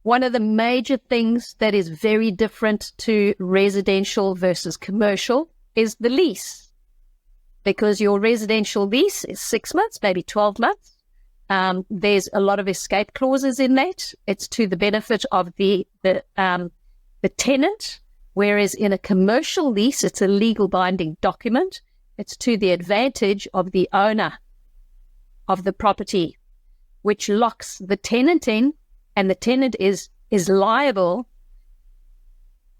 One of the major things that is very different to residential versus commercial is the lease, because your residential lease is 6 months, maybe 12 months. There's a lot of escape clauses in that. It's to the benefit of the tenant, whereas in a commercial lease, it's a legal binding document. It's to the advantage of the owner of the property, which locks the tenant in, and the tenant is liable.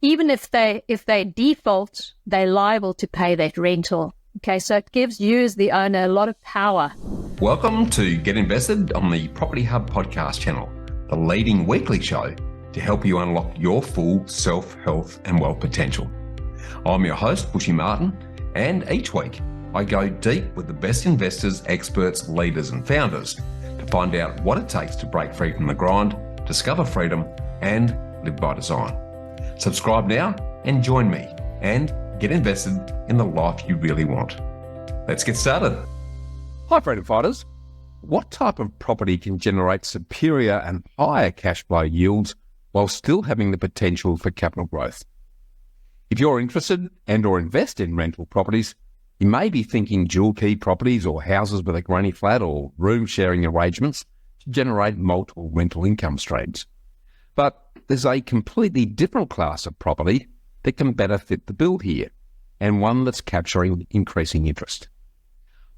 Even if they default, they're liable to pay that rental. Okay, so it gives you as the owner a lot of power. Welcome to Get Invested on the Property Hub podcast channel, the leading weekly show to help you unlock your full self, health and wealth potential. I'm your host, Bushy Martin, and each week I go deep with the best investors, experts, leaders and founders to find out what it takes to break free from the grind, discover freedom and live by design. Subscribe now and join me and get invested in the life you really want. Let's get started. Hi, freedom fighters. What type of property can generate superior and higher cash flow yields while still having the potential for capital growth? If you're interested and or invest in rental properties, you may be thinking dual key properties or houses with a granny flat or room sharing arrangements to generate multiple rental income streams. But there's a completely different class of property that can better fit the bill here, and one that's capturing increasing interest.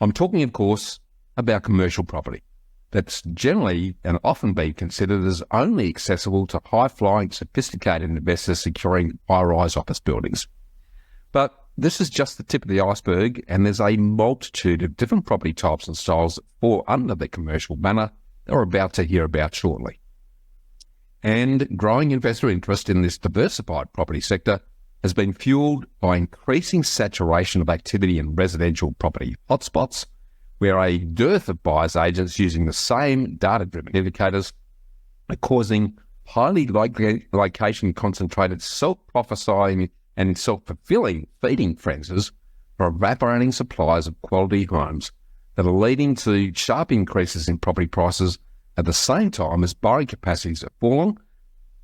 I'm talking, of course, about commercial property that's generally and often been considered as only accessible to high-flying, sophisticated investors securing high-rise office buildings. But this is just the tip of the iceberg, and there's a multitude of different property types and styles that fall under the commercial banner that we're about to hear about shortly. And growing investor interest in this diversified property sector has been fueled by increasing saturation of activity in residential property hotspots, where a dearth of buyers agents using the same data-driven indicators are causing highly location-concentrated, self-prophesying and self-fulfilling feeding frenzies for evaporating supplies of quality homes that are leading to sharp increases in property prices at the same time as borrowing capacities are falling,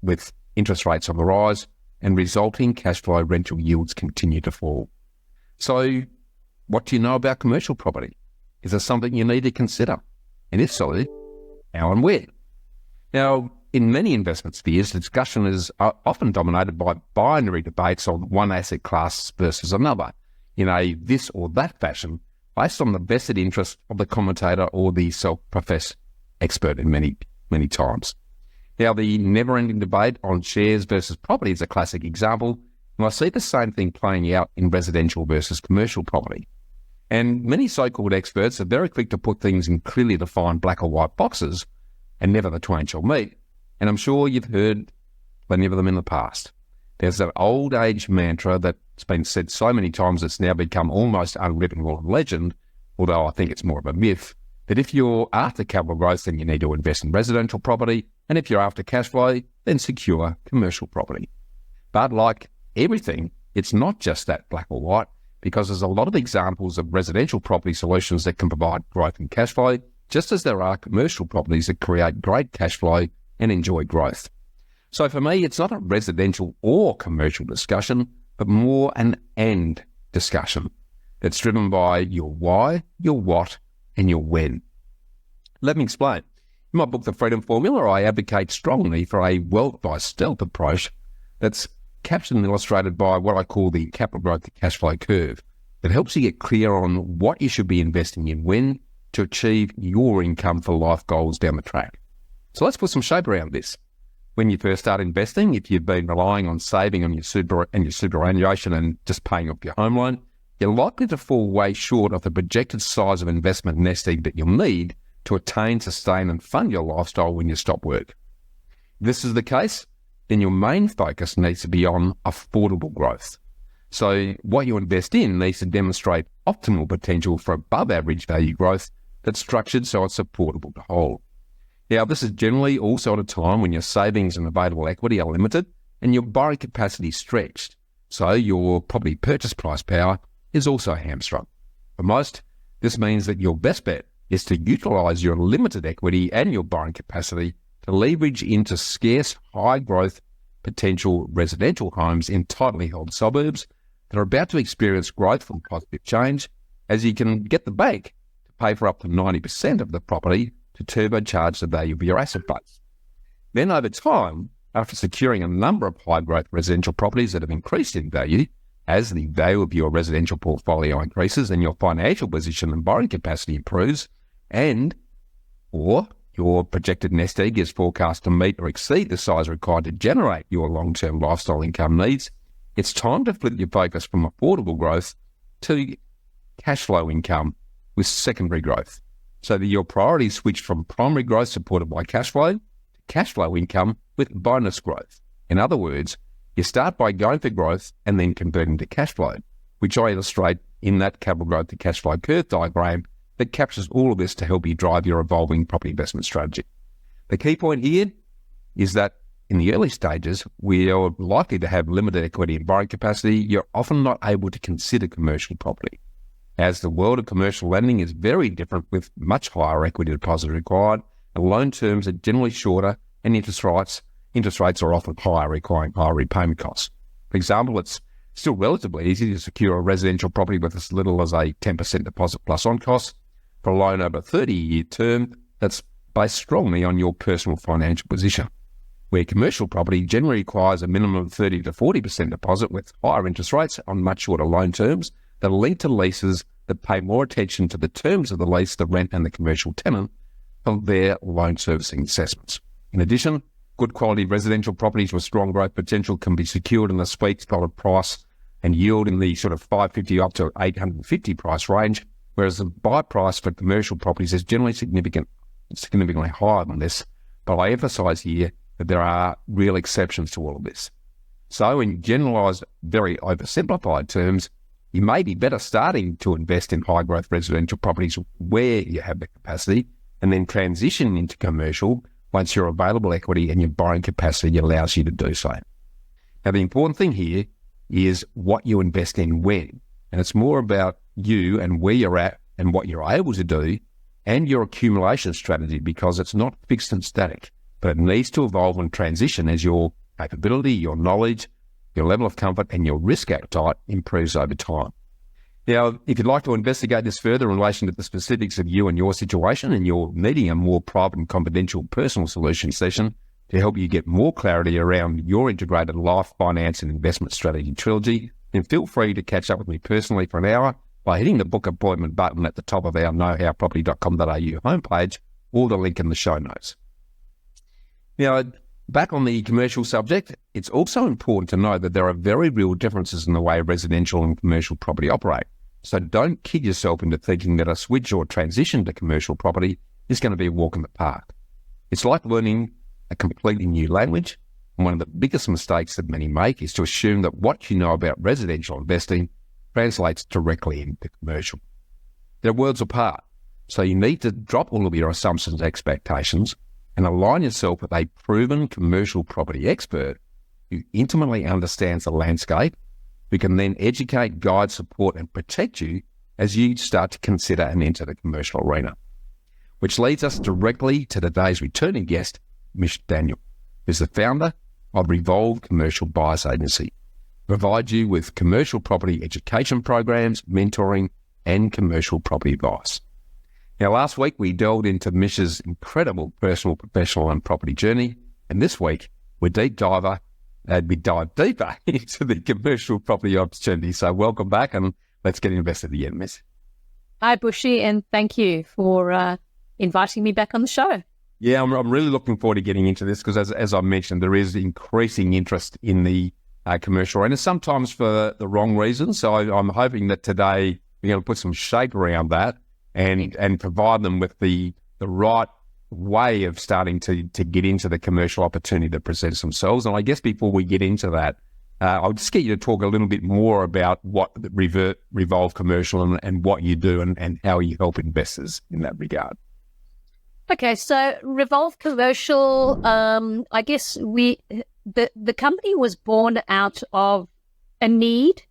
with interest rates on the rise, and resulting cash flow rental yields continue to fall. So, what do you know about commercial property? Is there something you need to consider? And if so, how and where? Now, in many investment spheres, discussion is often dominated by binary debates on one asset class versus another in a this or that fashion, based on the vested interest of the commentator or the self-professed expert in many times. Now, the never-ending debate on shares versus property is a classic example, and I see the same thing playing out in residential versus commercial property. And many so-called experts are very quick to put things in clearly defined black or white boxes, and never the twain shall meet. And I'm sure you've heard plenty of them in the past. There's that old age mantra that's been said so many times it's now become almost unwritten legend, although I think it's more of a myth, that if you're after capital growth, then you need to invest in residential property, and if you're after cash flow, then secure commercial property. But like everything, it's not just that black or white, because there's a lot of examples of residential property solutions that can provide growth and cash flow, just as there are commercial properties that create great cash flow and enjoy growth. So for me, it's not a residential or commercial discussion, but more an and discussion that's driven by your why, your what, and your when. Let me explain. In my book, The Freedom Formula, I advocate strongly for a wealth by stealth approach that's captured and illustrated by what I call the capital growth to cash flow curve that helps you get clear on what you should be investing in when to achieve your income for life goals down the track. So let's put some shape around this. When you first start investing, if you've been relying on saving on your superannuation and just paying off your home loan, you're likely to fall way short of the projected size of investment nest egg that you'll need to attain, sustain and fund your lifestyle when you stop work. If this is the case, then your main focus needs to be on affordable growth. So what you invest in needs to demonstrate optimal potential for above average value growth that's structured so it's affordable to hold. Now, this is generally also at a time when your savings and available equity are limited and your borrowing capacity is stretched, so your property purchase price power is also hamstrung. For most, this means that your best bet is to utilise your limited equity and your borrowing capacity to to leverage into scarce, high-growth potential residential homes in tightly held suburbs that are about to experience growth from positive change, as you can get the bank to pay for up to 90% of the property to turbocharge the value of your asset base. Then over time, after securing a number of high-growth residential properties that have increased in value, as the value of your residential portfolio increases and your financial position and borrowing capacity improves, or your projected nest egg is forecast to meet or exceed the size required to generate your long-term lifestyle income needs, it's time to flip your focus from affordable growth to cash flow income with secondary growth, so that your priorities switch from primary growth supported by cash flow to cash flow income with bonus growth. In other words, you start by going for growth and then converting to cash flow, which I illustrate in that capital growth to cash flow curve diagram that captures all of this to help you drive your evolving property investment strategy. The key point here is that in the early stages, we are likely to have limited equity and borrowing capacity. You're often not able to consider commercial property, as the world of commercial lending is very different with much higher equity deposit required, and loan terms are generally shorter and interest rates are often higher, requiring higher repayment costs. For example, it's still relatively easy to secure a residential property with as little as a 10% deposit plus on costs for a loan over a 30-year term that's based strongly on your personal financial position, where commercial property generally requires a minimum of 30 to 40% deposit with higher interest rates on much shorter loan terms that are linked to leases that pay more attention to the terms of the lease, the rent and the commercial tenant of their loan servicing assessments. In addition, good quality residential properties with strong growth potential can be secured in the sweet spot of price and yield in the sort of 550 up to 850 price range, whereas the buy price for commercial properties is generally significantly higher than this. But I emphasise here that there are real exceptions to all of this. So in generalised, very oversimplified terms, you may be better starting to invest in high-growth residential properties where you have the capacity and then transition into commercial once your available equity and your borrowing capacity allows you to do so. Now, the important thing here is what you invest in when, and it's more about you and where you're at and what you're able to do and your accumulation strategy, because it's not fixed and static, but it needs to evolve and transition as your capability, your knowledge, your level of comfort and your risk appetite improves over time. Now, if you'd like to investigate this further in relation to the specifics of you and your situation, and you're needing a more private and confidential personal solution session to help you get more clarity around your integrated life, finance and investment strategy trilogy, then feel free to catch up with me personally for an hour by hitting the book appointment button at the top of our knowhowproperty.com.au homepage or the link in the show notes. Now, back on the commercial subject, it's also important to know that there are very real differences in the way residential and commercial property operate. So don't kid yourself into thinking that a switch or transition to commercial property is going to be a walk in the park. It's like learning a completely new language, and one of the biggest mistakes that many make is to assume that what you know about residential investing translates directly into commercial. They're worlds apart, so you need to drop all of your assumptions and expectations and align yourself with a proven commercial property expert who intimately understands the landscape, who can then educate, guide, support and protect you as you start to consider and enter the commercial arena. Which leads us directly to today's returning guest, Mish Daniel, who's the founder of Revolve Commercial Buyers Agency, provides you with commercial property education programs, mentoring and commercial property advice. Now, last week we delved into Mish's incredible personal, professional and property journey, and this week we dive deeper into the commercial property opportunity. So welcome back, and let's get invested again, Mish. Hi, Bushy, and thank you for inviting me back on the show. Yeah, I'm really looking forward to getting into this because, as I mentioned, there is increasing interest in the commercial arena, sometimes for the wrong reasons. So I'm hoping that today we're going to put some shape around that and provide them with the right way of starting to get into the commercial opportunity that presents themselves. And I guess before we get into that, I'll just get you to talk a little bit more about what Revolve Commercial and what you do and how you help investors in that regard. Okay, so Revolve Commercial, I guess the company was born out of a need.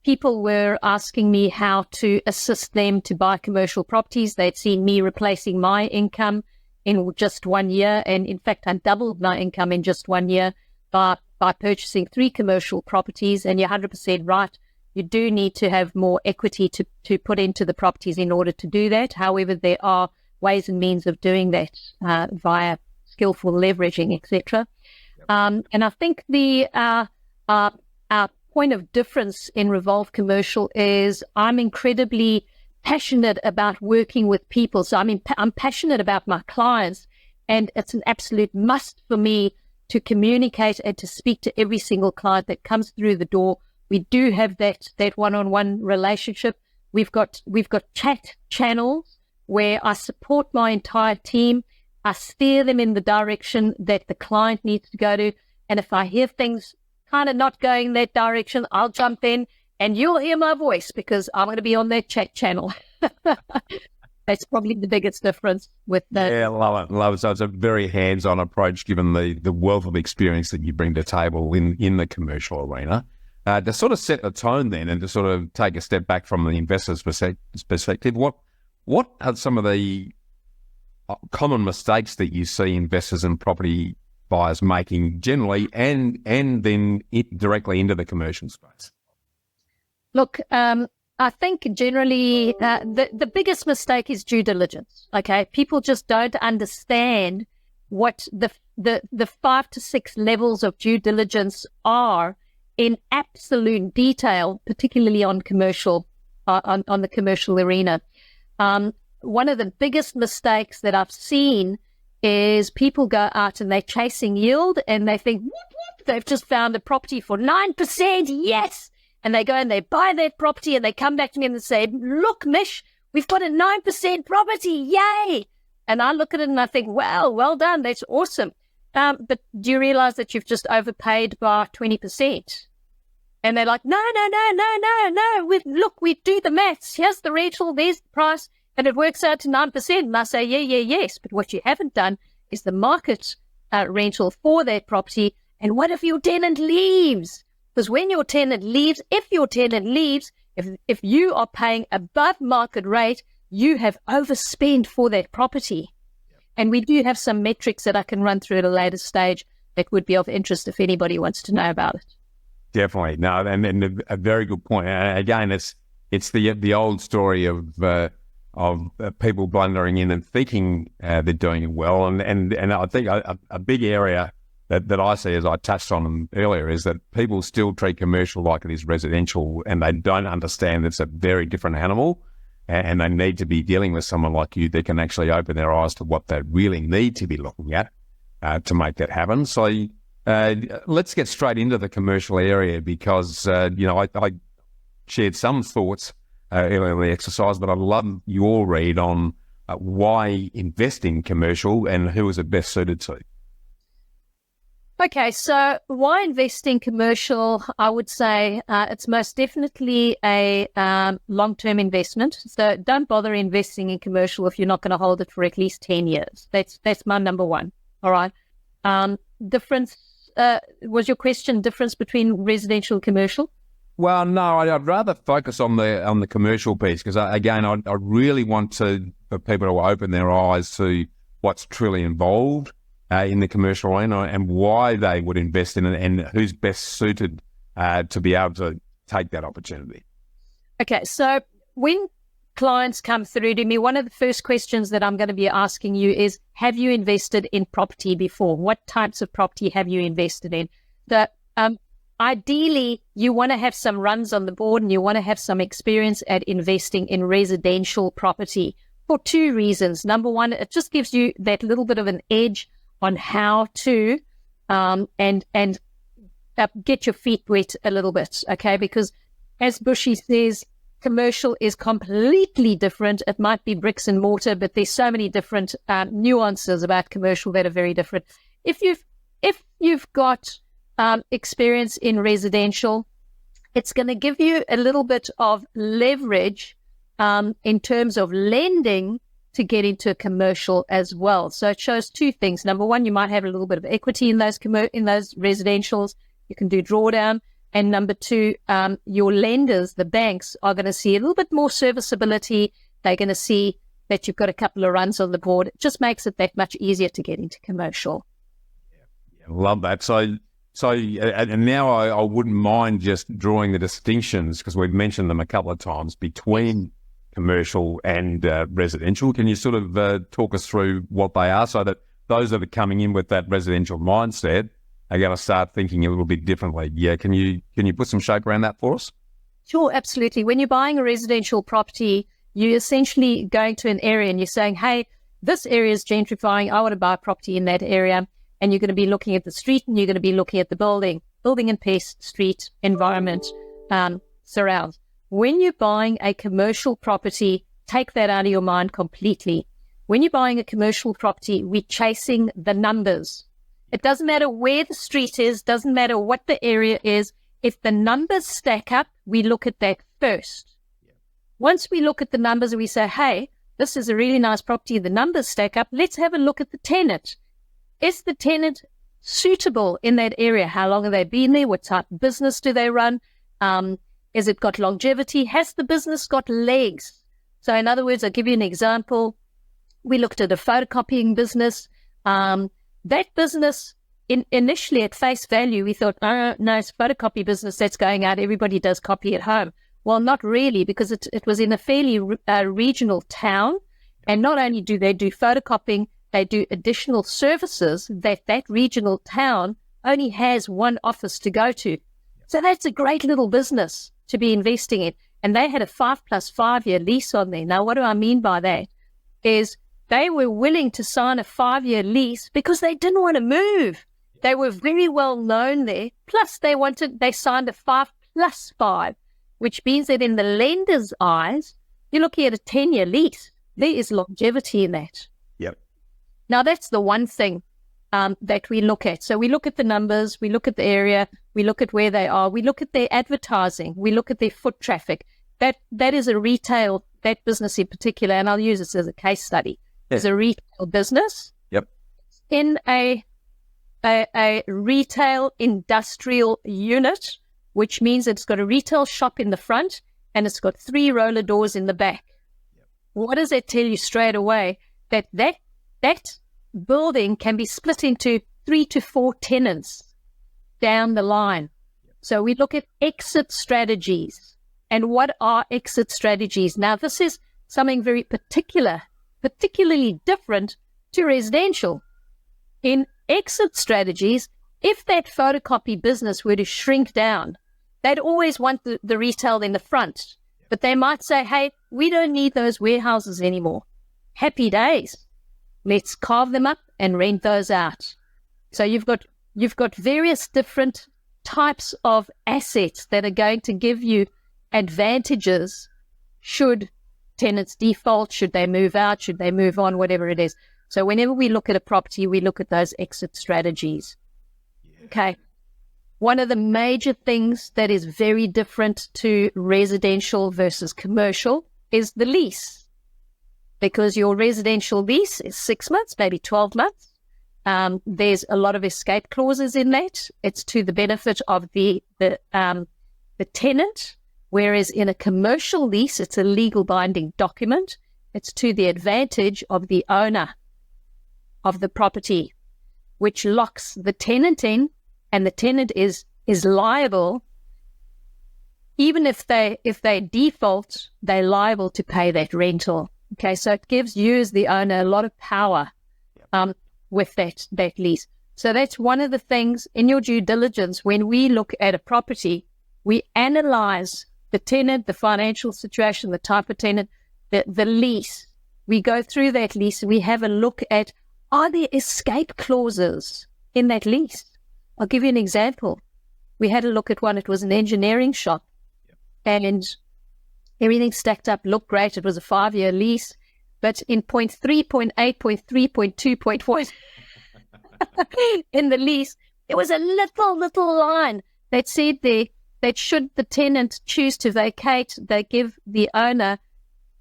People were asking me how to assist them to buy commercial properties. They'd seen me replacing my income in just 1 year. And in fact, I doubled my income in just 1 year by purchasing 3 commercial properties. And you're 100% right. You do need to have more equity to put into the properties in order to do that. However, there are ways and means of doing that via skillful leveraging, etc. And I think our point of difference in Revolve Commercial is I'm incredibly passionate about working with people. So I'm passionate about my clients, and it's an absolute must for me to communicate and to speak to every single client that comes through the door. We do have that one-on-one relationship. We've got chat channels where I support my entire team. I steer them in the direction that the client needs to go to. And if I hear things kind of not going that direction, I'll jump in and you'll hear my voice because I'm going to be on that chat channel. That's probably the biggest difference with that. Yeah, love it. So it's a very hands-on approach given the wealth of experience that you bring to the table in the commercial arena. To sort of set the tone then and to sort of take a step back from the investor's perspective, what are some of the common mistakes that you see investors and property buyers making generally and then directly into the commercial space? Look, I think generally the biggest mistake is due diligence. Okay, people just don't understand what the 5 to 6 levels of due diligence are in absolute detail, particularly on commercial, on the commercial arena. One of the biggest mistakes that I've seen is people go out and they're chasing yield and they think, whoop, whoop, they've just found a property for 9%, yes! And they go and they buy that property and they come back to me and they say, look, Mish, we've got a 9% property, yay! And I look at it and I think, wow, well done, that's awesome. But do you realize that you've just overpaid by 20%? And they're like, no. Look, we do the maths. Here's the rental, there's the price, and it works out to 9%. And I say, yes. But what you haven't done is the market rental for that property. And what if your tenant leaves? Because when your tenant leaves, if you are paying above market rate, you have overspent for that property. And we do have some metrics that I can run through at a later stage that would be of interest if anybody wants to know about it. Definitely. No, and a very good point. Again, it's the old story of people blundering in and thinking they're doing it well. And I think a big area that I see, as I touched on them earlier, is that people still treat commercial like it is residential, and they don't understand it's a very different animal. And they need to be dealing with someone like you that can actually open their eyes to what they really need to be looking at to make that happen. So let's get straight into the commercial area because, I shared some thoughts earlier in the exercise, but I'd love your read on why invest in commercial and who is it best suited to. Okay, so why invest in commercial? I would say it's most definitely a long-term investment. So don't bother investing in commercial if you're not going to hold it for at least 10 years. That's my number one. All right. Difference, was your question difference between residential and commercial? Well, no, I'd rather focus on the commercial piece because, again, I really want for people to open their eyes to what's truly involved in the commercial arena and why they would invest in it and who's best suited to be able to take that opportunity. Okay, so when clients come through to me, one of the first questions that I'm going to be asking you is, have you invested in property before? What types of property have you invested in? So ideally, you want to have some runs on the board and you want to have some experience at investing in residential property for 2 reasons. Number one, it just gives you that little bit of an edge on how to get your feet wet a little bit, okay? Because as Bushy says, commercial is completely different. It might be bricks and mortar, but there's so many different nuances about commercial that are very different. If you've got experience in residential, it's going to give you a little bit of leverage in terms of lending to get into a commercial as well. So it shows 2 things. Number one, you might have a little bit of equity in those residentials. You can do drawdown. And number 2, your lenders, the banks, are going to see a little bit more serviceability. They're going to see that you've got a couple of runs on the board. It just makes it that much easier to get into commercial. Love that. So, and now I wouldn't mind just drawing the distinctions, because we've mentioned them a couple of times, between commercial and residential. Can you sort of talk us through what they are, so that those that are coming in with that residential mindset are going to start thinking a little bit differently? Yeah, can you put some shape around that for us? Sure, absolutely. When you're buying a residential property, you're essentially going to an area and you're saying, hey, this area is gentrifying. I want to buy a property in that area. And you're going to be looking at the street, and you're going to be looking at the building and pest, street, environment, surrounds. When you're buying a commercial property, take that out of your mind completely. When you're buying a commercial property, we're chasing the numbers. It doesn't matter where the street is, doesn't matter what the area is. If the numbers stack up, we look at that first. Once we look at the numbers and we say, hey, this is a really nice property, the numbers stack up, let's have a look at the tenant. Is the tenant suitable in that area? How long have they been there? What type of business do they run? Has it got longevity? Has the business got legs? So in other words, I'll give you an example. We looked at a photocopying business. That business, initially at face value, we thought, oh, no, it's a photocopy business that's going out. Everybody does copy at home. Well, not really, because it was in a fairly regional town. And not only do they do photocopying, they do additional services that regional town only has one office to go to. So that's a great little business to be investing in. And they had a 5+5 year lease on there. Now, what do I mean by that? Is they were willing to sign a 5-year lease because they didn't want to move. They were very well known there. Plus, they signed a 5+5, which means that in the lender's eyes, you're looking at a 10-year lease. There is longevity in that. Yep. Now, that's the one thing that we look at. So we look at the numbers, we look at the area, we look at where they are, we look at their advertising, we look at their foot traffic. That is a retail, that business in particular, and I'll use this as a case study. Yeah. It's a retail business. Yep. In a retail industrial unit, which means it's got a retail shop in the front and it's got 3 roller doors in the back. Yep. What does that tell you straight away? That building can be split into 3 to 4 tenants down the line. So we look at exit strategies. And what are exit strategies? Now, this is something very particularly different to residential. In exit strategies, if that photocopy business were to shrink down, they'd always want the retail in the front. But they might say, hey, we don't need those warehouses anymore. Happy days. Let's carve them up and rent those out. So you've got various different types of assets that are going to give you advantages should tenants default, should they move out, should they move on, whatever it is. So whenever we look at a property, we look at those exit strategies. Yeah. Okay. One of the major things that is very different to residential versus commercial is the lease. Because your residential lease is 6 months, maybe 12 months. There's a lot of escape clauses in that. It's to the benefit of the tenant, whereas in a commercial lease, it's a legal binding document. It's to the advantage of the owner of the property, which locks the tenant in, and the tenant is liable. Even if they default, they're liable to pay that rental. Okay, so it gives you as the owner a lot of power with that lease. So that's one of the things in your due diligence. When we look at a property, we analyze the tenant, the financial situation, the type of tenant, the lease. We go through that lease and we have a look at, are there escape clauses in that lease? I'll give you an example. We had a look at one. It was an engineering shop. Yep. And everything stacked up, looked great. It was a 5-year lease. But in point 3, point 8, point 3, point 2, point 1 in the lease, there was a little line that said there that should the tenant choose to vacate, they give the owner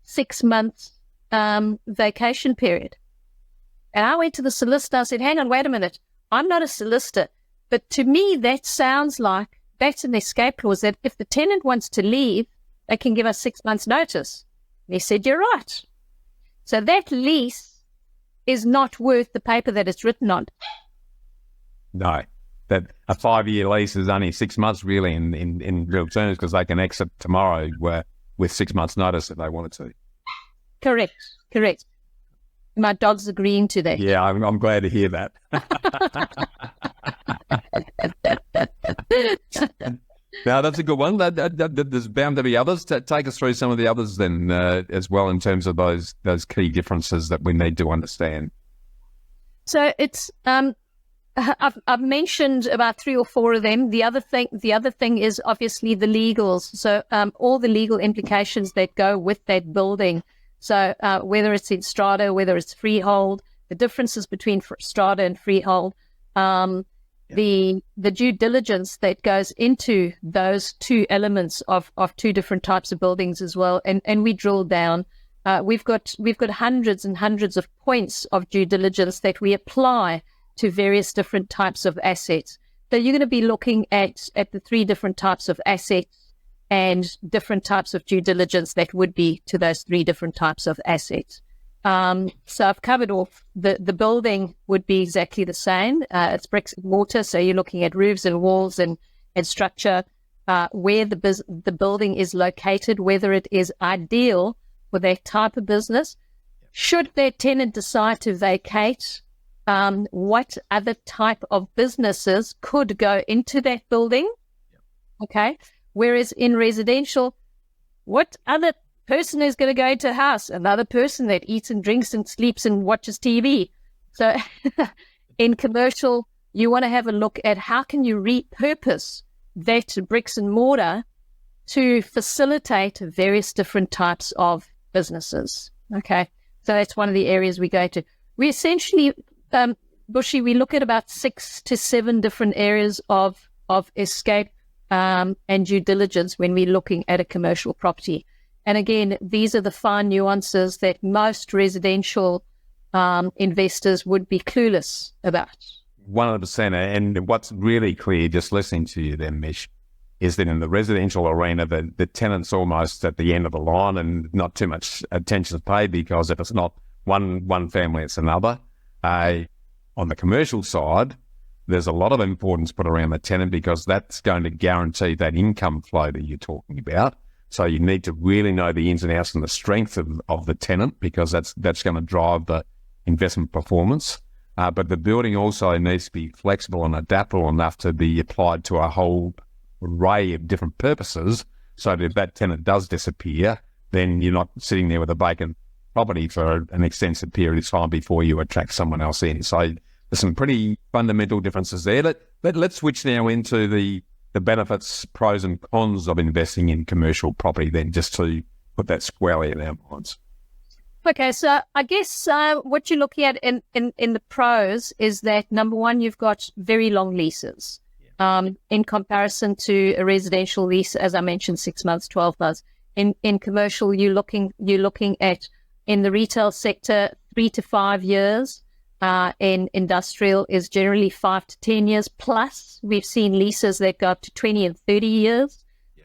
6 months vacation period. And I went to the solicitor. I said, hang on, wait a minute. I'm not a solicitor. But to me, that sounds like that's an escape clause, that if the tenant wants to leave, they can give us 6 months notice. And he said, you're right. So that lease is not worth the paper that it's written on. No, that a 5-year lease is only 6 months really in real terms, because they can exit tomorrow with 6 months notice if they wanted to. Correct. My dog's agreeing to that. Yeah, I'm glad to hear that. Now, that's a good one. There's bound to be others. Take us through some of the others then as well, in terms of those key differences that we need to understand. So it's I've mentioned about 3 or 4 of them. The other thing is obviously the legals. So all the legal implications that go with that building. So whether it's in strata, whether it's freehold, the differences between strata and freehold, the due diligence that goes into those 2 elements of 2 different types of buildings as well, and we drill down. We've got hundreds and hundreds of points of due diligence that we apply to various different types of assets. So you're going to be looking at the 3 different types of assets and different types of due diligence that would be to those 3 different types of assets. So I've covered off the building would be exactly the same. It's bricks and mortar, so you're looking at roofs and walls and structure, where the building is located, whether it is ideal for that type of business. Should their tenant decide to vacate, what other type of businesses could go into that building? Okay. Whereas in residential, what other person is going to go into a house? Another person that eats and drinks and sleeps and watches TV. So in commercial, you want to have a look at how can you repurpose that bricks and mortar to facilitate various different types of businesses. Okay. So that's one of the areas we go to. We essentially, Bushy, we look at about 6 to 7 different areas of escape and due diligence when we're looking at a commercial property. And again, these are the fine nuances that most residential investors would be clueless about. 100%. And what's really clear, just listening to you then, Mish, is that in the residential arena, the tenant's almost at the end of the line and not too much attention is paid, because if it's not one family, it's another. On the commercial side, there's a lot of importance put around the tenant, because that's going to guarantee that income flow that you're talking about. So you need to really know the ins and outs and the strength of the tenant, because that's going to drive the investment performance. But the building also needs to be flexible and adaptable enough to be applied to a whole array of different purposes, so that if that tenant does disappear, then you're not sitting there with a vacant property for an extensive period of time before you attract someone else in. So there's some pretty fundamental differences there. Let's switch now into the benefits, pros and cons of investing in commercial property then, just to put that squarely in our minds. Okay, so I guess what you're looking at in the pros is that, number one, you've got very long leases in comparison to a residential lease, as I mentioned, 6 months, 12 months. In commercial, you're looking at, in the retail sector, 3 to 5 years. In industrial is generally 5 to 10 years plus. We've seen leases that go up to 20 and 30 years.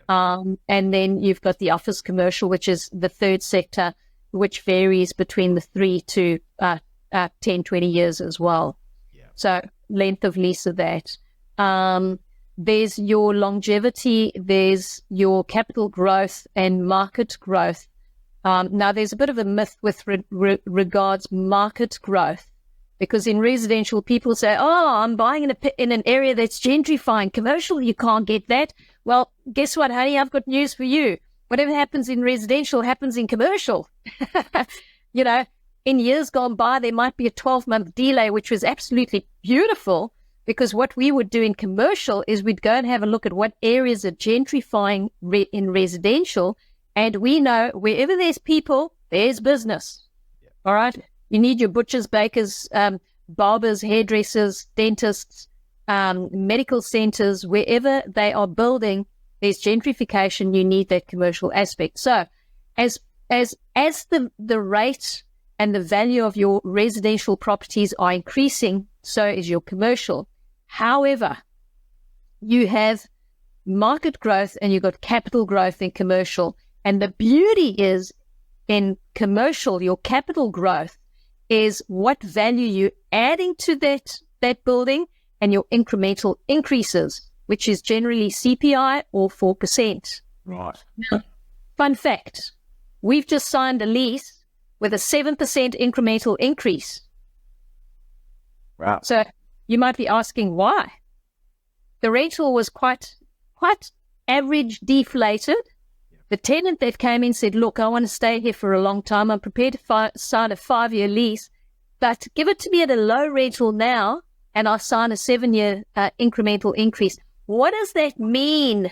And then you've got the office commercial, which is the third sector, which varies between the 3 to 10, 20 years as well. So length of lease of that. There's your longevity, there's your capital growth and market growth. Now, there's a bit of a myth with regards market growth, because in residential, people say, oh, I'm buying in an area that's gentrifying. Commercial, you can't get that. Well, guess what, honey? I've got news for you. Whatever happens in residential happens in commercial. You know, in years gone by, there might be a 12-month delay, which was absolutely beautiful, because what we would do in commercial is we'd go and have a look at what areas are gentrifying in residential, and we know wherever there's people, there's business. All right? You need your butchers, bakers, barbers, hairdressers, dentists, medical centers. Wherever they are building, there's gentrification. You need that commercial aspect. So as the rate and the value of your residential properties are increasing, so is your commercial. However, you have market growth and you've got capital growth in commercial. And the beauty is, in commercial, your capital growth is what value you're adding to that building and your incremental increases, which is generally CPI or 4%. Right. Fun fact, we've just signed a lease with a 7% incremental increase. Wow. So you might be asking why. The rental was quite average deflated. The tenant that came in said, look, I want to stay here for a long time. I'm prepared to sign a 5-year lease, but give it to me at a low rental now, and I'll sign a 7-year incremental increase. What does that mean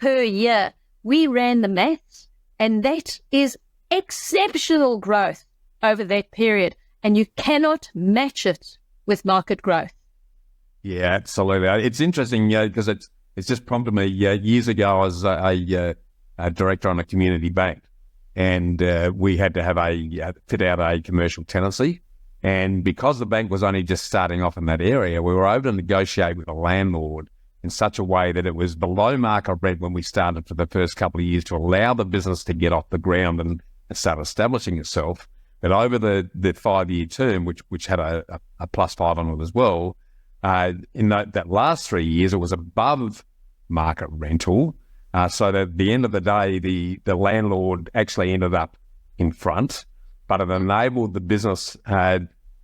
per year? We ran the maths, and that is exceptional growth over that period, and you cannot match it with market growth. Yeah, absolutely. It's interesting, because it's just prompted me. Years ago, I was a director on a community bank, and we had to have fit out a commercial tenancy. And because the bank was only just starting off in that area, we were able to negotiate with the landlord in such a way that it was below market rent when we started for the first couple of years to allow the business to get off the ground and start establishing itself. But over the 5-year term, which had a +5 on it as well, in that last 3 years, it was above market rental. So that at the end of the day, the landlord actually ended up in front, but it enabled the business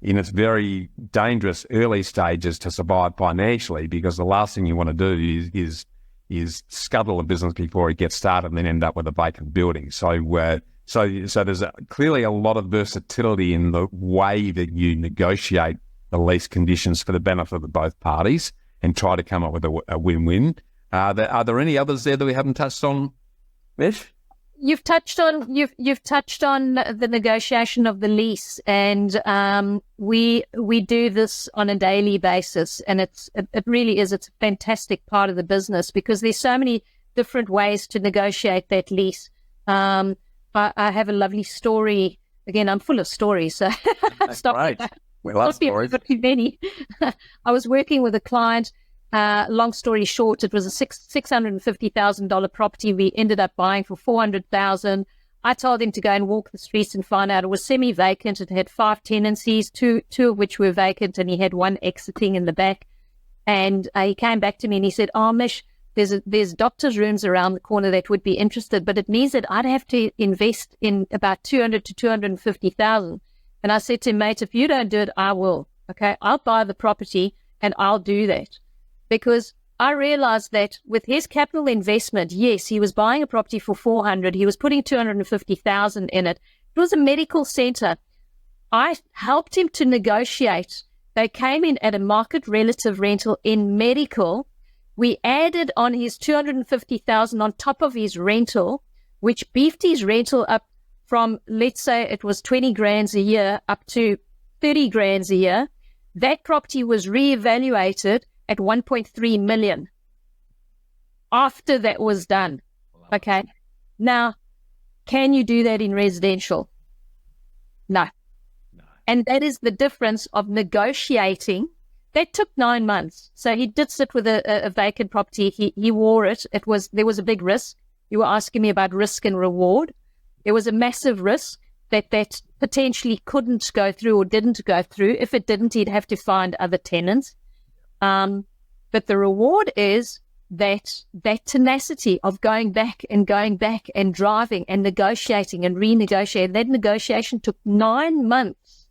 in its very dangerous early stages to survive financially, because the last thing you want to do is scuttle a business before it gets started and then end up with a vacant building. So there's clearly a lot of versatility in the way that you negotiate the lease conditions for the benefit of both parties and try to come up with a win-win. Are there any others there that we haven't touched on, Mish? You've touched on the negotiation of the lease, and we do this on a daily basis, and it's a fantastic part of the business, because there's so many different ways to negotiate that lease. I have a lovely story. Again, I'm full of stories, so stop. Right. We love stories. Many. I was working with a client. Long story short, it was a $650,000 property we ended up buying for $400,000. I told him to go and walk the streets and find out. It was semi-vacant. It had 5 tenancies, two of which were vacant, and he had one exiting in the back. And he came back to me and he said, "Oh, Mish, there's doctors' rooms around the corner that would be interested, but it means that I'd have to invest in about $200,000 to $250,000." And I said to him, "Mate, if you don't do it, I will. Okay, I'll buy the property and I'll do that." Because I realized that with his capital investment, yes, he was buying a property for $400,000. He was putting $250,000 in it. It was a medical center. I helped him to negotiate. They came in at a market relative rental in medical. We added on his $250,000 on top of his rental, which beefed his rental up from, let's say it was 20 grand a year up to 30 grand a year. That property was reevaluated at 1.3 million after that was done. Okay. Now, can you do that in residential? No. And that is the difference of negotiating. That took 9 months. So he did sit with a vacant property. He wore it. There was a big risk. You were asking me about risk and reward. There was a massive risk that potentially couldn't go through or didn't go through. If it didn't, he'd have to find other tenants. But the reward is that tenacity of going back and driving and negotiating and renegotiating. That negotiation took 9 months.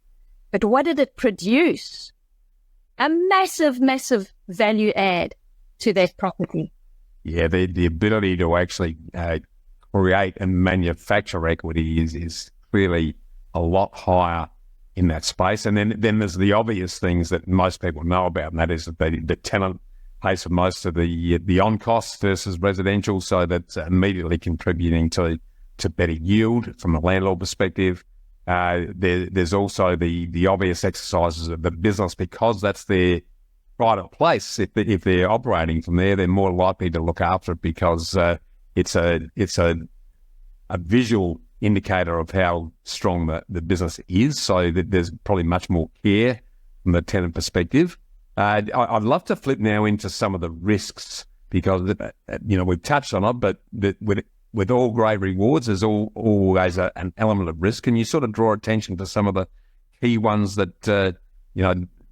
But what did it produce? A massive, massive value add to that property. Yeah, the ability to actually create and manufacture equity is clearly a lot higher in that space. And then there's the obvious things that most people know about, and that is that the tenant pays for most of the on costs versus residential, so that's immediately contributing to better yield from a landlord perspective. There's also the obvious exercises of the business, because that's their pride of place. If they're operating from there, they're more likely to look after it, because it's a visual indicator of how strong the business is. So that there's probably much more care from the tenant perspective. I'd love to flip now into some of the risks, because we've touched on it, but with all great rewards, there's always an element of risk. Can you sort of draw attention to some of the key ones that,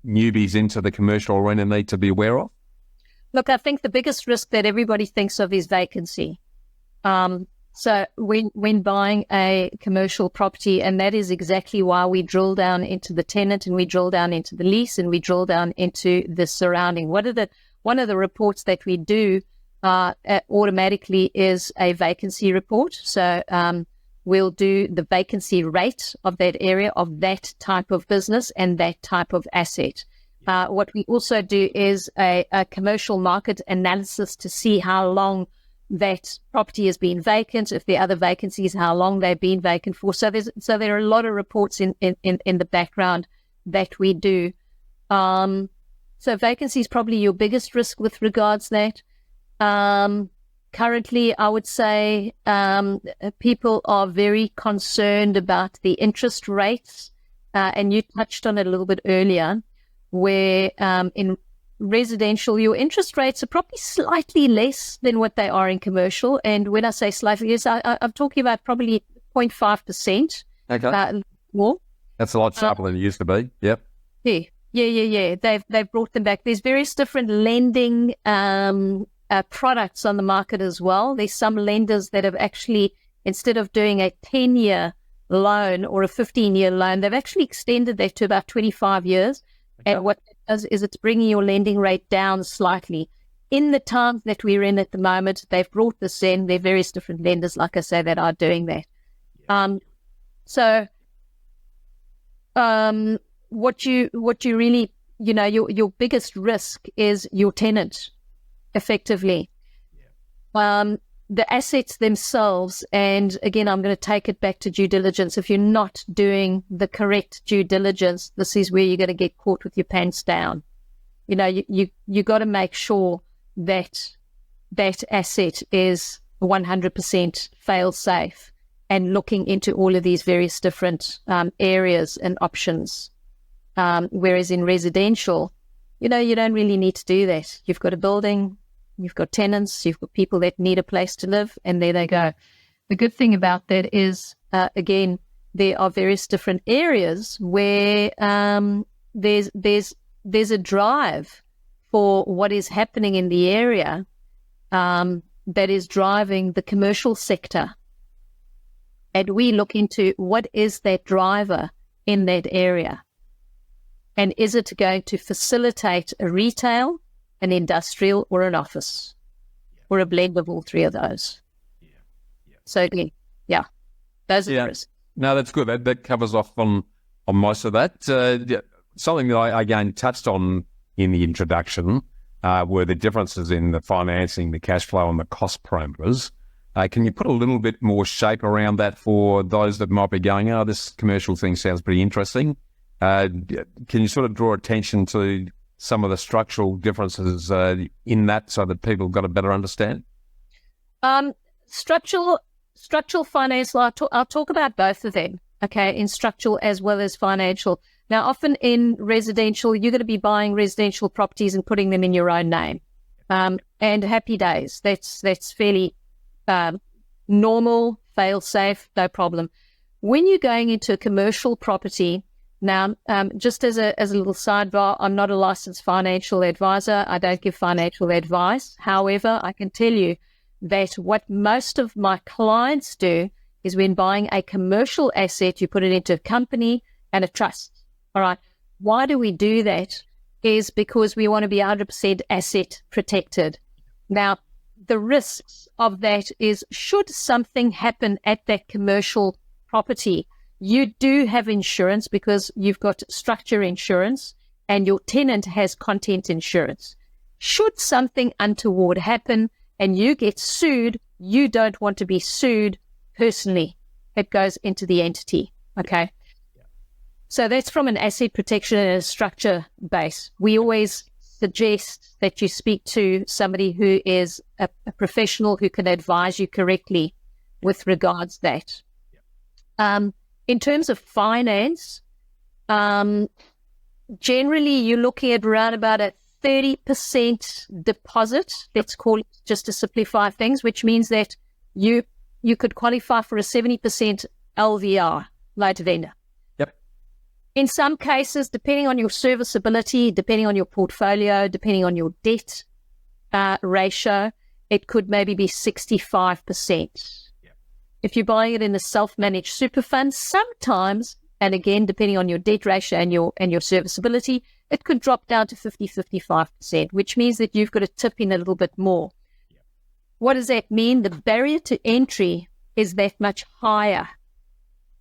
newbies into the commercial arena need to be aware of? Look, I think the biggest risk that everybody thinks of is vacancy. So when buying a commercial property, and that is exactly why we drill down into the tenant and we drill down into the lease and we drill down into the surrounding. One of the reports that we do automatically is a vacancy report. So we'll do the vacancy rate of that area, of that type of business and that type of asset. What we also do is a commercial market analysis to see how long that property has been vacant, if there are other vacancies, how long they've been vacant for. So there are a lot of reports in the background that we do. So vacancy is probably your biggest risk with regards to that. Currently, I would say people are very concerned about the interest rates, and you touched on it a little bit earlier, where in residential, your interest rates are probably slightly less than what they are in commercial. And when I say slightly less, I'm talking about probably 0.5%. Okay. More. That's a lot sharper than it used to be. Yep. Yeah. They've brought them back. There's various different lending products on the market as well. There's some lenders that have actually, instead of doing a 10-year loan or a 15-year loan, they've actually extended that to about 25 years. Okay. And what it does is it's bringing your lending rate down slightly. In the times that we're in at the moment, they've brought this in. There are various different lenders, like I say, that are doing that. What you really, your biggest risk is your tenant, effectively. The assets themselves, and again, I'm going to take it back to due diligence. If you're not doing the correct due diligence, this is where you're going to get caught with your pants down. You got to make sure that that asset is 100% fail safe, and looking into all of these various different areas and options. Whereas in residential, you don't really need to do that. You've got a building, you've got tenants, you've got people that need a place to live, and there they go. The good thing about that is, again, there are various different areas where there's a drive for what is happening in the area that is driving the commercial sector. And we look into what is that driver in that area. And is it going to facilitate a retail, an industrial, or an office, or a blend of all three of those? So, those are the risks. No, that's good. That covers off on most of that. Something that I again touched on in the introduction were the differences in the financing, the cash flow, and the cost parameters. Can you put a little bit more shape around that for those that might be going, this commercial thing sounds pretty interesting? Can you sort of draw attention to some of the structural differences in that so that people got a better understand? Structural finance, I'll talk about both of them, okay, in structural as well as financial. Now, often in residential, you're going to be buying residential properties and putting them in your own name. And happy days. That's fairly normal, fail safe, no problem. When you're going into a commercial property, now, just as a little sidebar, I'm not a licensed financial advisor. I don't give financial advice. However, I can tell you that what most of my clients do is when buying a commercial asset, you put it into a company and a trust. All right. Why do we do that? Is because we want to be 100% asset protected. Now, the risks of that is, should something happen at that commercial property, you do have insurance because you've got structure insurance and your tenant has content insurance. Should something untoward happen and you get sued, you don't want to be sued personally. It goes into the entity. Okay. So that's from an asset protection and a structure base. We always suggest that you speak to somebody who is a professional who can advise you correctly with regards to that. In terms of finance, generally you're looking at around about a 30% deposit, let's call it, just to simplify things, which means that you you could qualify for a 70% LVR, loan to vendor. Yep. In some cases, depending on your serviceability, depending on your portfolio, depending on your debt ratio, it could maybe be 65%. Yep. If you're buying it in a self-managed super fund, sometimes, and again, depending on your debt ratio and your serviceability, it could drop down to 55%, which means that you've got to tip in a little bit more. Yep. What does that mean? The barrier to entry is that much higher.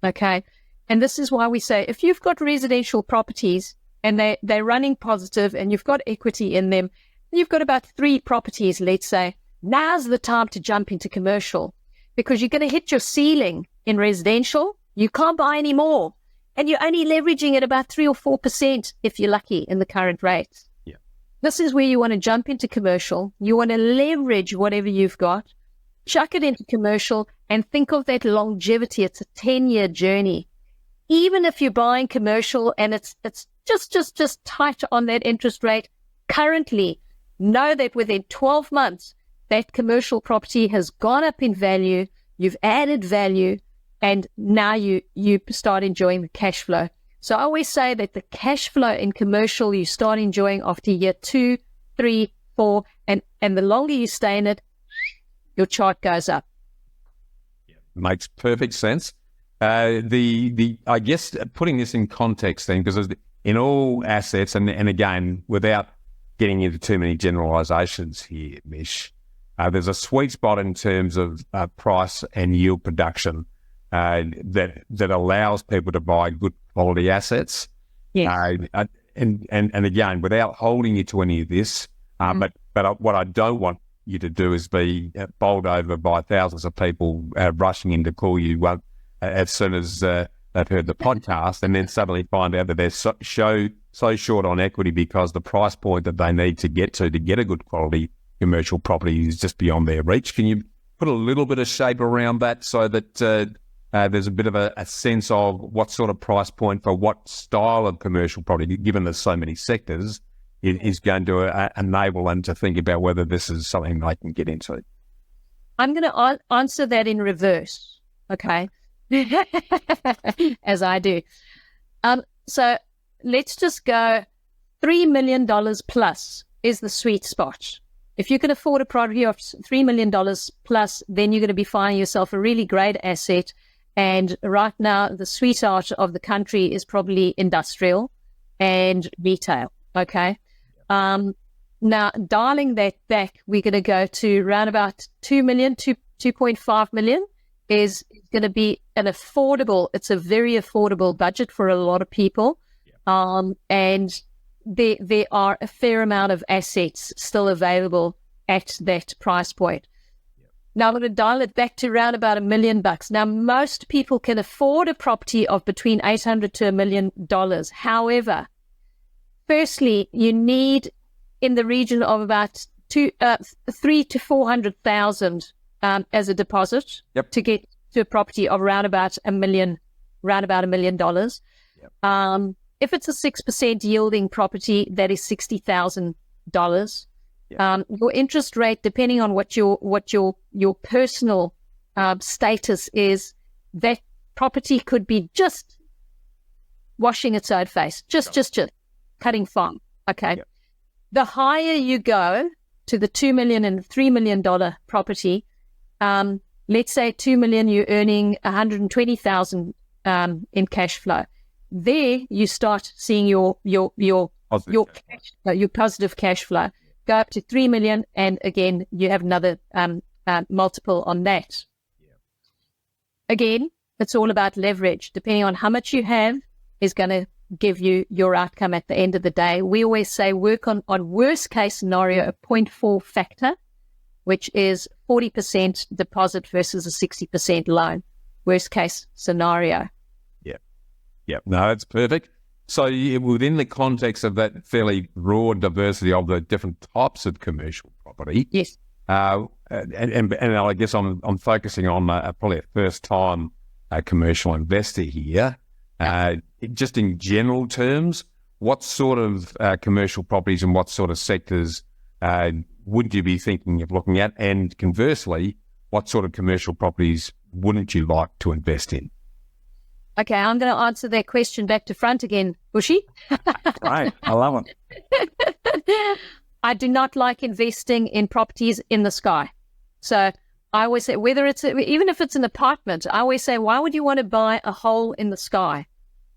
Okay. And this is why we say, if you've got residential properties and they're running positive and you've got equity in them, you've got about 3 properties, let's say, now's the time to jump into commercial, because you're going to hit your ceiling in residential. You can't buy any more. And you're only leveraging at about 3 or 4% if you're lucky in the current rates. Yeah. This is where you want to jump into commercial. You want to leverage whatever you've got, chuck it into commercial, and think of that longevity. It's a 10-year journey. Even if you're buying commercial and it's just tight on that interest rate, currently, know that within 12 months, that commercial property has gone up in value, you've added value, and now you start enjoying the cash flow. So I always say that the cash flow in commercial, you start enjoying after year 2, 3, 4, and the longer you stay in it, your chart goes up. Makes perfect sense. I guess putting this in context then, because in all assets, and again, without getting into too many generalizations here, Mish, there's a sweet spot in terms of price and yield production that allows people to buy good quality assets. Yes. And again, without holding you to any of this, but what I don't want you to do is be bowled over by thousands of people rushing in to call you as soon as they've heard the podcast, and then suddenly find out that they're so short on equity because the price point that they need to get a good quality commercial property is just beyond their reach. Can you put a little bit of shape around that so that there's a bit of a sense of what sort of price point for what style of commercial property, given there's so many sectors, is going to enable them to think about whether this is something they can get into? I'm going to answer that in reverse, okay, as I do. So let's just go $3 million plus is the sweet spot. If you can afford a property of $3 million plus, then you're going to be finding yourself a really great asset. And right now, the sweetheart of the country is probably industrial and retail, okay? Now, dialing that back, we're going to go to around about 2 million to 2.5 million is going to be it's a very affordable budget for a lot of people. Yeah. And there are a fair amount of assets still available at that price point. Yeah. Now, I'm going to dial it back to around about $1 million. Now, most people can afford a property of between $800 to $1 million. However, firstly, you need in the region of about 300,000 to 400,000 as a deposit. Yep. To get to a property of around about $1 million. Yep. If it's a 6% yielding property, that is $60,000. Yep. Your interest rate, depending on what your personal status is, that property could be just washing its own face, just cutting fine. Okay. Yep. The higher you go to the $2 million and $3 million property, let's say $2 million, you're earning $120,000 in cash flow. There you start seeing your positive cash flow go up to 3 million, and again you have another multiple on that. Yeah. Again, it's all about leverage. Depending on how much you have is going to give you your outcome at the end of the day. We always say work on worst case scenario, a 0.4 factor, which is 40% deposit versus a 60% loan. Worst case scenario. Yeah, no, that's perfect. So within the context of that fairly broad diversity of the different types of commercial property, yes, and I guess I'm focusing on probably a first-time commercial investor here. Just in general terms, what sort of commercial properties and what sort of sectors would you be thinking of looking at? And conversely, what sort of commercial properties wouldn't you like to invest in? Okay, I'm going to answer that question back to front again, Bushy. Right, I love it. I do not like investing in properties in the sky. So I always say, even if it's an apartment, I always say, why would you want to buy a hole in the sky?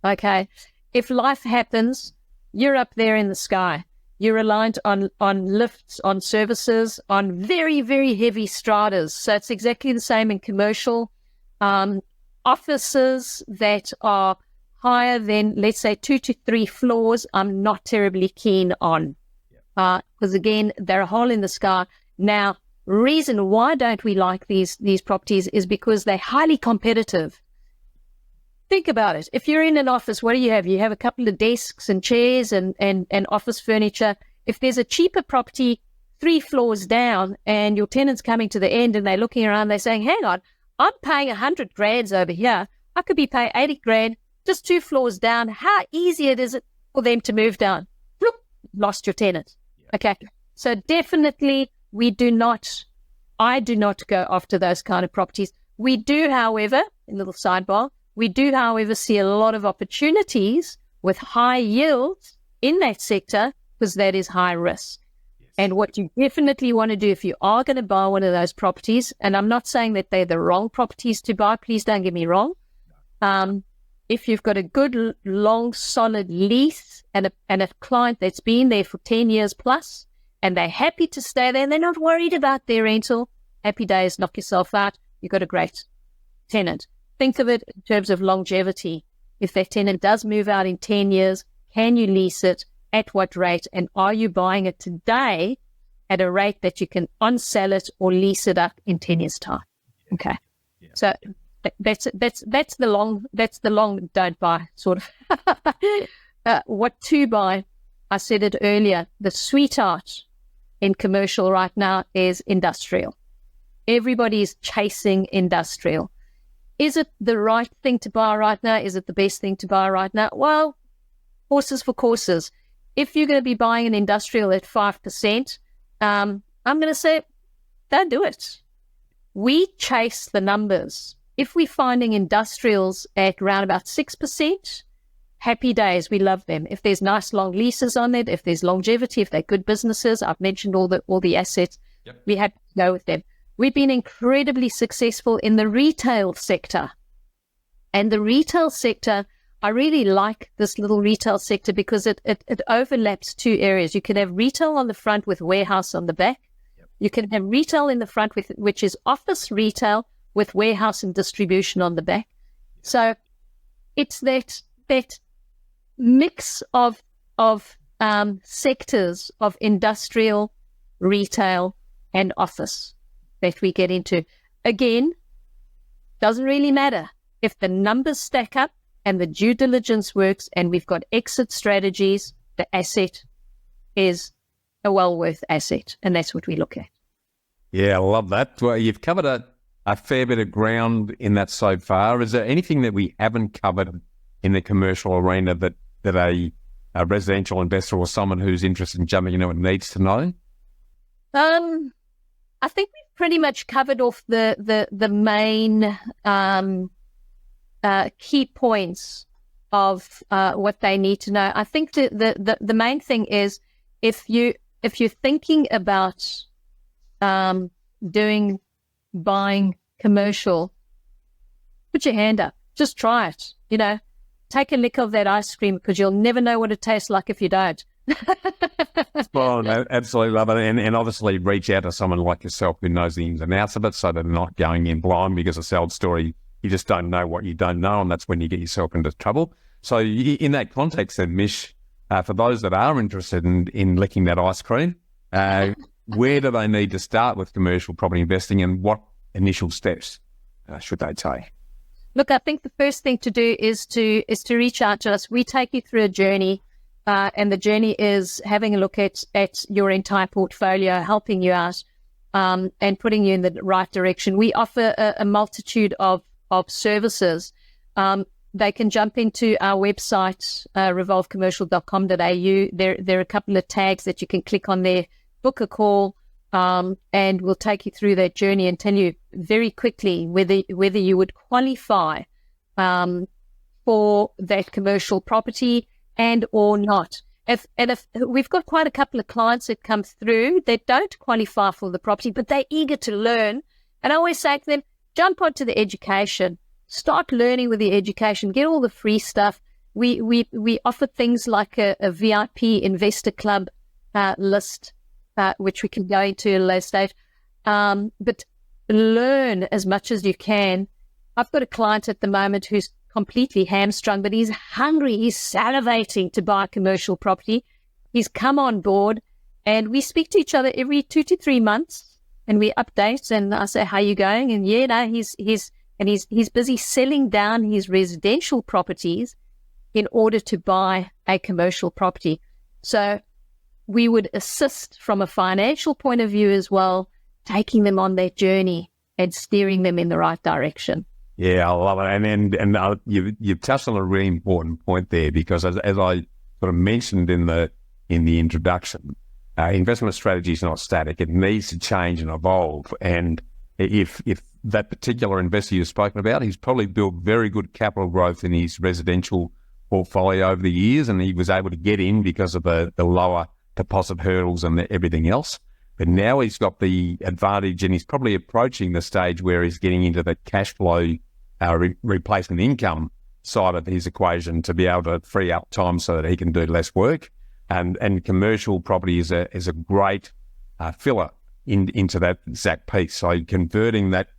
Okay, if life happens, you're up there in the sky. You're reliant on lifts, on services, on very, very heavy stratas. So it's exactly the same in commercial. Offices that are higher than, let's say, 2 to 3 floors, I'm not terribly keen on. Because again, they're a hole in the sky. Now, reason why don't we like these properties is because they're highly competitive. Think about it. If you're in an office, what do you have? You have a couple of desks and chairs and office furniture. If there's a cheaper property 3 floors down and your tenant's coming to the end and they're looking around, they're saying, hang on, I'm paying 100 grand over here. I could be paying 80 grand just 2 floors down. How easy is it for them to move down? Bloop, lost your tenant. Okay. So definitely I do not go after those kind of properties. We do, however, a little sidebar, see a lot of opportunities with high yields in that sector because that is high risk. And what you definitely want to do if you are going to buy one of those properties, and I'm not saying that they're the wrong properties to buy, please don't get me wrong. If you've got a good, long, solid lease and a client that's been there for 10 years plus, and they're happy to stay there and they're not worried about their rental, happy days, knock yourself out, you've got a great tenant. Think of it in terms of longevity. If that tenant does move out in 10 years, can you lease it? At what rate? And are you buying it today at a rate that you can unsell it or lease it up in 10 years' time? Okay. Yeah. So that's the long don't buy sort of. What to buy? I said it earlier. The sweetheart in commercial right now is industrial. Everybody's chasing industrial. Is it the right thing to buy right now? Is it the best thing to buy right now? Well, horses for courses. If you're going to be buying an industrial at 5%, I'm going to say, don't do it. We chase the numbers. If we're finding industrials at around about 6%, happy days, we love them. If there's nice long leases on it, if there's longevity, if they're good businesses, I've mentioned all the assets, we have to go with them. We've been incredibly successful in the retail sector. And the retail sector, I really like this little retail sector because it overlaps 2 areas. You can have retail on the front with warehouse on the back. Yep. You can have retail in the front, which is office retail with warehouse and distribution on the back. So it's that mix of sectors of industrial, retail, and office that we get into. Again, doesn't really matter. If the numbers stack up, and the due diligence works, and we've got exit strategies, the asset is a well worth asset, and that's what we look at. Yeah, I love that. Well, you've covered a fair bit of ground in that so far. Is there anything that we haven't covered in the commercial arena that a residential investor or someone who's interested in jumping into it needs to know? I think we've pretty much covered off the main key points of what they need to know. I think the main thing is if you're thinking about buying commercial, put your hand up. Just try it. Take a lick of that ice cream because you'll never know what it tastes like if you don't. Well, I absolutely love it. And obviously reach out to someone like yourself who knows the ins and outs of it so they're not going in blind because a sales story, you just don't know what you don't know, and that's when you get yourself into trouble. So in that context then, Mish, for those that are interested in licking that ice cream, where do they need to start with commercial property investing and what initial steps should they take? Look, I think the first thing to do is to reach out to us. We take you through a journey, and the journey is having a look at your entire portfolio, helping you out, and putting you in the right direction. We offer a multitude of services. They can jump into our website, revolvecommercial.com.au. There are a couple of tags that you can click on there, book a call, and we'll take you through that journey and tell you very quickly whether you would qualify for that commercial property and or not. If we've got quite a couple of clients that come through that don't qualify for the property, but they're eager to learn. And I always say to them, jump onto the education, start learning with the education, get all the free stuff. We offer things like a VIP investor club list, which we can go into at a later stage. But learn as much as you can. I've got a client at the moment who's completely hamstrung, but he's hungry. He's salivating to buy a commercial property. He's come on board, and we speak to each other every 2 to 3 months, and we update. And I say, "How are you going?" And he's busy selling down his residential properties in order to buy a commercial property. So we would assist from a financial point of view as well, taking them on that journey and steering them in the right direction. Yeah, I love it. And you've touched on a really important point there, because as I sort of mentioned in the introduction, investment strategy is not static. It needs to change and evolve. And if that particular investor you've spoken about, he's probably built very good capital growth in his residential portfolio over the years, and he was able to get in because of the lower deposit hurdles and everything else. But now he's got the advantage, and he's probably approaching the stage where he's getting into the cash flow replacement income side of his equation to be able to free up time so that he can do less work. And commercial property is a great filler into that exact piece. So converting that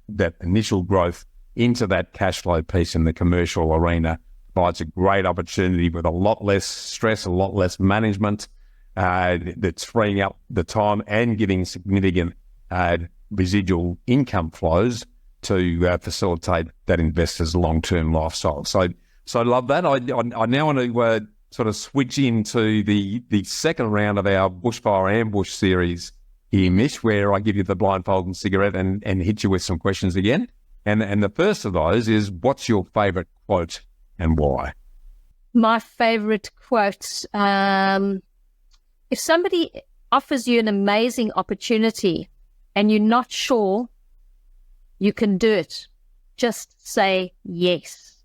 initial growth into that cash flow piece in the commercial arena provides a great opportunity with a lot less stress, a lot less management, that's freeing up the time and giving significant residual income flows to facilitate that investor's long-term lifestyle. So I love that. I now want to sort of switch into the second round of our Bushfire Ambush series here, Mish, where I give you the blindfold and cigarette and hit you with some questions again. And the first of those is, what's your favourite quote and why? My favourite quote, if somebody offers you an amazing opportunity and you're not sure you can do it, just say yes.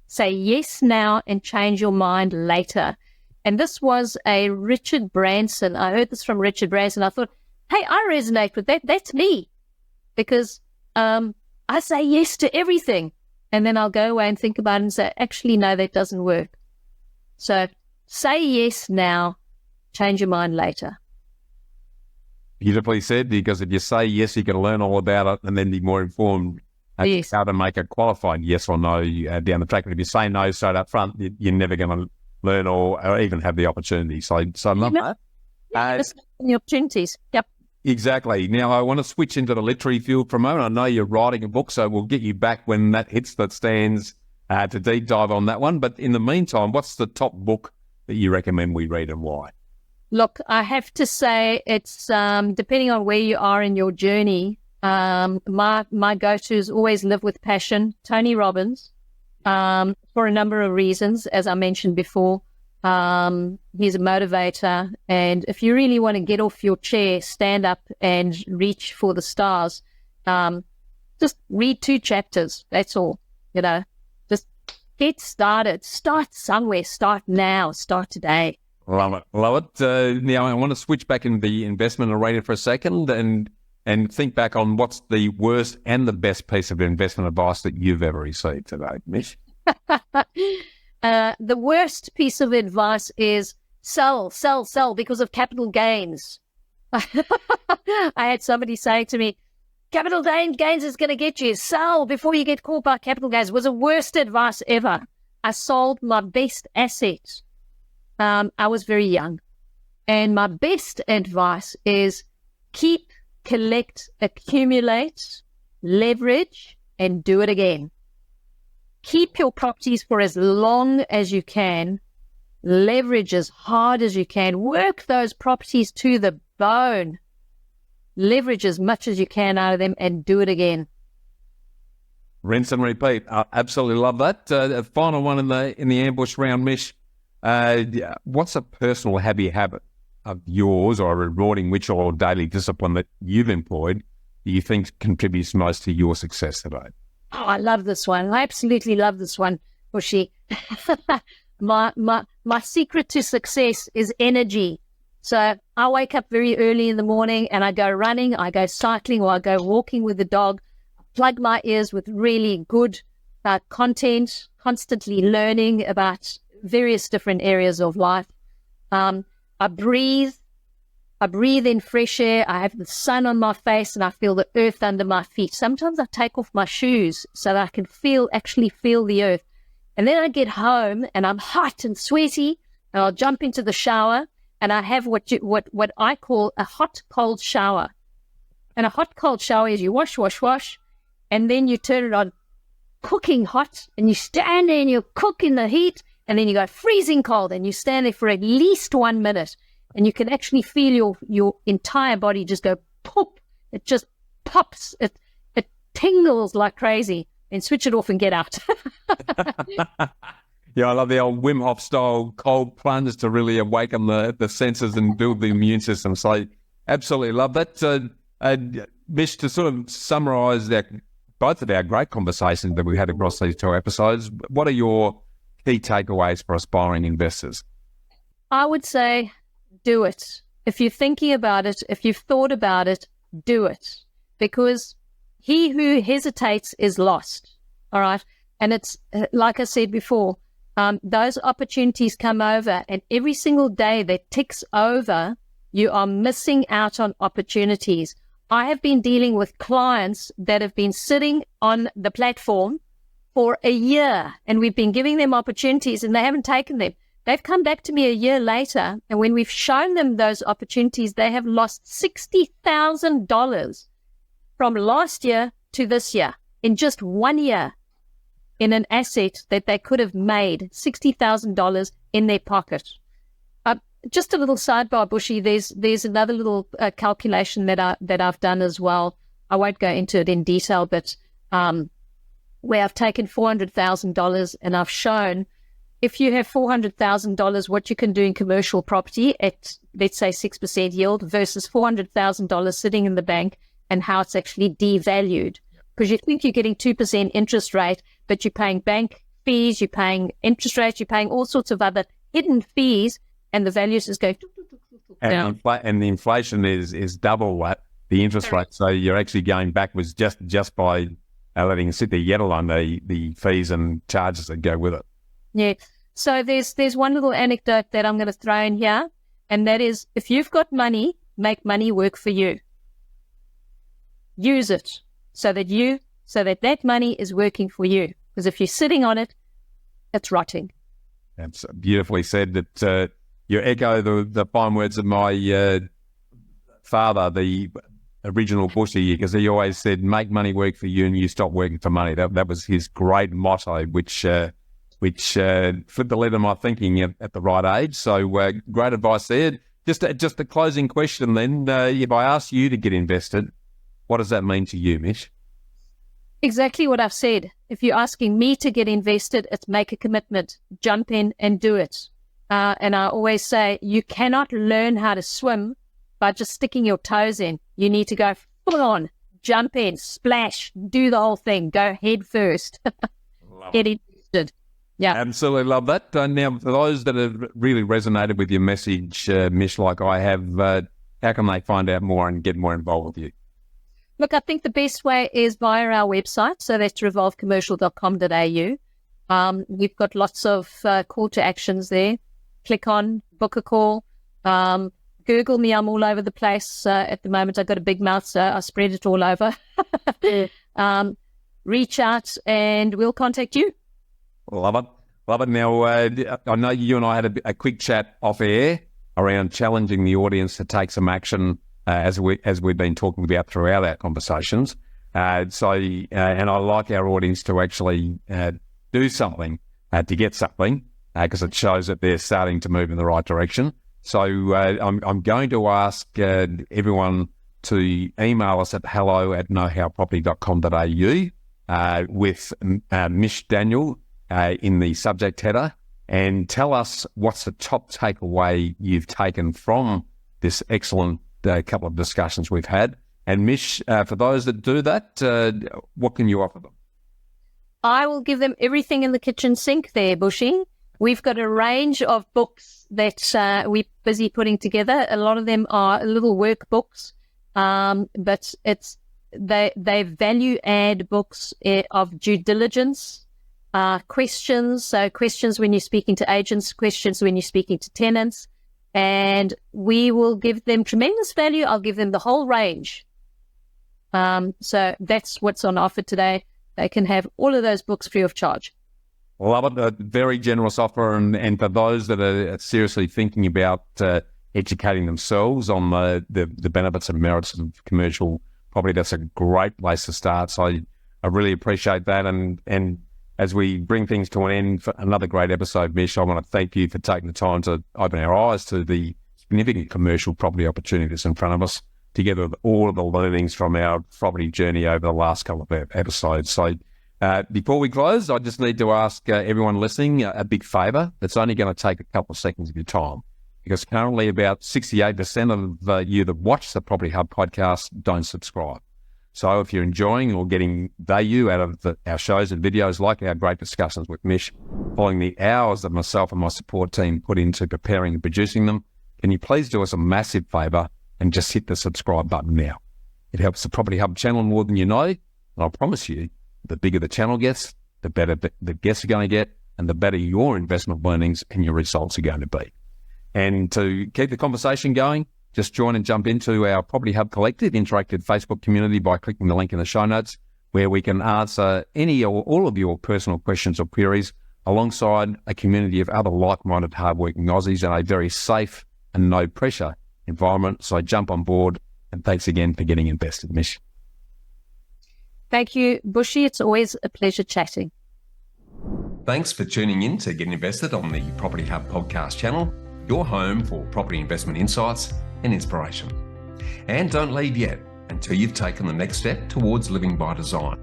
Say yes now and change your mind later. And this was a Richard Branson. I heard this from Richard Branson. I thought, hey, I resonate with that. That's me. Because I say yes to everything. And then I'll go away and think about it and say, actually, no, that doesn't work. So say yes now, change your mind later. Beautifully said, because if you say yes, you can learn all about it and then be more informed how to make a qualified yes or no down the track. But if you say no straight up front, you're never going to learn or even have the opportunity. So I love that. The opportunities. Yep. Exactly. Now, I want to switch into the literary field for a moment. I know you're writing a book, so we'll get you back when that hits that stands to deep dive on that one. But in the meantime, what's the top book that you recommend we read and why? Look, I have to say it's depending on where you are in your journey. My go-to is always Live with Passion, Tony Robbins, for a number of reasons, as I mentioned before. He's a motivator, and if you really want to get off your chair, stand up and reach for the stars, just read 2 chapters. That's all, just get started. Start somewhere. Start now. Start today. Love it. Love it. Now, I want to switch back into the investment arena for a second and think back on what's the worst and the best piece of investment advice that you've ever received today, Mish. The worst piece of advice is sell because of capital gains. I had somebody say to me, capital gains is going to get you. Sell before you get caught by capital gains. It was the worst advice ever. I sold my best asset. I was very young. And my best advice is keep, collect, accumulate, leverage, and do it again. Keep your properties for as long as you can. Leverage as hard as you can. Work those properties to the bone. Leverage as much as you can out of them and do it again. Rinse and repeat. I absolutely love that. A final one in the ambush round, Mish. What's a personal habit of yours or a rewarding ritual or daily discipline that you've employed do you think contributes most to your success today? Oh, I love this one. I absolutely love this one, Bushy. My secret to success is energy. So I wake up very early in the morning and I go running, I go cycling, or I go walking with the dog. I plug my ears with really good content, constantly learning about various different areas of life. I breathe in fresh air. I have the sun on my face and I feel the earth under my feet. Sometimes I take off my shoes so that I can actually feel the earth. And then I get home and I'm hot and sweaty and I'll jump into the shower and I have what I call a hot cold shower. And a hot cold shower is you wash, and then you turn it on cooking hot and you stand there and you cook in the heat, and then you go freezing cold and you stand there for at least 1 minute and you can actually feel your entire body just go pop. It just pops. It tingles like crazy. And switch it off and get out. Yeah, I love the old Wim Hof style cold plunge to really awaken the senses and build the immune system. So absolutely love that. Mish, to sort of summarise both of our great conversations that we had across these 2 episodes, what are your key takeaways for aspiring investors? I would say do it. If you're thinking about it, if you've thought about it, do it. Because he who hesitates is lost. All right. And it's like I said before, those opportunities come over, and every single day that ticks over, you are missing out on opportunities. I have been dealing with clients that have been sitting on the platform for a year, and we've been giving them opportunities and they haven't taken them. They've come back to me a year later, and when we've shown them those opportunities, they have lost $60,000 from last year to this year, in just 1 year, in an asset that they could have made $60,000 in their pocket. Just a little sidebar, Bushy, there's another little calculation that I've done as well. I won't go into it in detail, but where I've taken $400,000 and I've shown if you have $400,000, what you can do in commercial property at, let's say, 6% yield versus $400,000 sitting in the bank, and how it's actually devalued. Because you think you're getting 2% interest rate, but you're paying bank fees, you're paying interest rates, you're paying all sorts of other hidden fees, and the values is going down. And the inflation is double what the interest rate. So you're actually going backwards just by letting it sit there, yet alone the fees and charges that go with it. Yeah. So there's one little anecdote that I'm going to throw in here, and that is, if you've got money, make money work for you. Use it so that money is working for you. Because if you're sitting on it, it's rotting. That's beautifully said. That you echo the fine words of my father, the original Bushy, because he always said, "Make money work for you, and you stop working for money." That was his great motto, which fit the lead of my thinking at the right age. So great advice there. Just a closing question then. If I ask you to get invested, what does that mean to you, Mish? Exactly what I've said. If you're asking me to get invested, it's make a commitment, jump in and do it. And I always say, you cannot learn how to swim by just sticking your toes in. You need to go full on, jump in, splash, do the whole thing, go head first. Get invested. Yeah, absolutely love that. Now, for those that have really resonated with your message, Mish, like I have, how can they find out more and get more involved with you? Look, I think the best way is via our website. So that's revolvecommercial.com.au. We've got lots of call to actions there. Click on, book a call. Google me. I'm all over the place at the moment. I've got a big mouth, so I spread it all over. Reach out and we'll contact you. Love it. Now, I know you and I had a quick chat off air around challenging the audience to take some action as we've been talking about throughout our conversations. And I like our audience to actually do something to get something because it shows that they're starting to move in the right direction. So I'm going to ask everyone to email us at hello@knowhowproperty.com.au with Mish Daniel in the subject header, and tell us what's the top takeaway you've taken from this excellent couple of discussions we've had. And Mish, for those that do that, what can you offer them? I will give them everything in the kitchen sink there, Bushy. We've got a range of books that we're busy putting together. A lot of them are little workbooks, but they value add books of due diligence, questions. So questions when you're speaking to agents, questions when you're speaking to tenants, and we will give them tremendous value. I'll give them the whole range. So that's what's on offer today. They can have all of those books free of charge. Love it. A very generous offer. And for those that are seriously thinking about educating themselves on the benefits and merits of commercial property, that's a great place to start. So I really appreciate that. And as we bring things to an end for another great episode, Mish, I want to thank you for taking the time to open our eyes to the significant commercial property opportunities in front of us, together with all of the learnings from our property journey over the last couple of episodes. So before we close, I just need to ask everyone listening a big favour. It's only going to take a couple of seconds of your time, because currently about 68% of you that watch the Property Hub podcast don't subscribe. So if you're enjoying or getting value out of our shows and videos, like our great discussions with Mish, following the hours that myself and my support team put into preparing and producing them, can you please do us a massive favour and just hit the subscribe button now? It helps the Property Hub channel more than you know, and I promise you, the bigger the channel gets, the better the guests are going to get, and the better your investment learnings and your results are going to be. And to keep the conversation going, just join and jump into our Property Hub Collective interactive Facebook community by clicking the link in the show notes, where we can answer any or all of your personal questions or queries alongside a community of other like-minded, hardworking Aussies in a very safe and no-pressure environment. So jump on board, and thanks again for getting invested, Mish. Thank you, Bushy. It's always a pleasure chatting. Thanks for tuning in to Get Invested on the Property Hub podcast channel, your home for property investment insights and inspiration. And don't leave yet until you've taken the next step towards living by design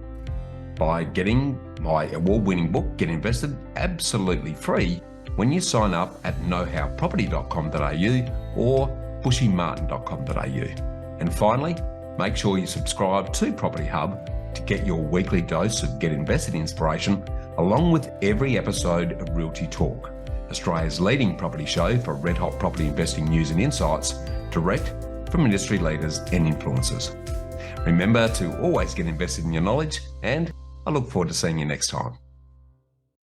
by getting my award-winning book, Get Invested, absolutely free when you sign up at knowhowproperty.com.au or bushymartin.com.au. And finally, make sure you subscribe to Property Hub to get your weekly dose of Get Invested inspiration, along with every episode of Realty Talk, Australia's leading property show for red-hot property investing news and insights, direct from industry leaders and influencers. Remember to always get invested in your knowledge, and I look forward to seeing you next time.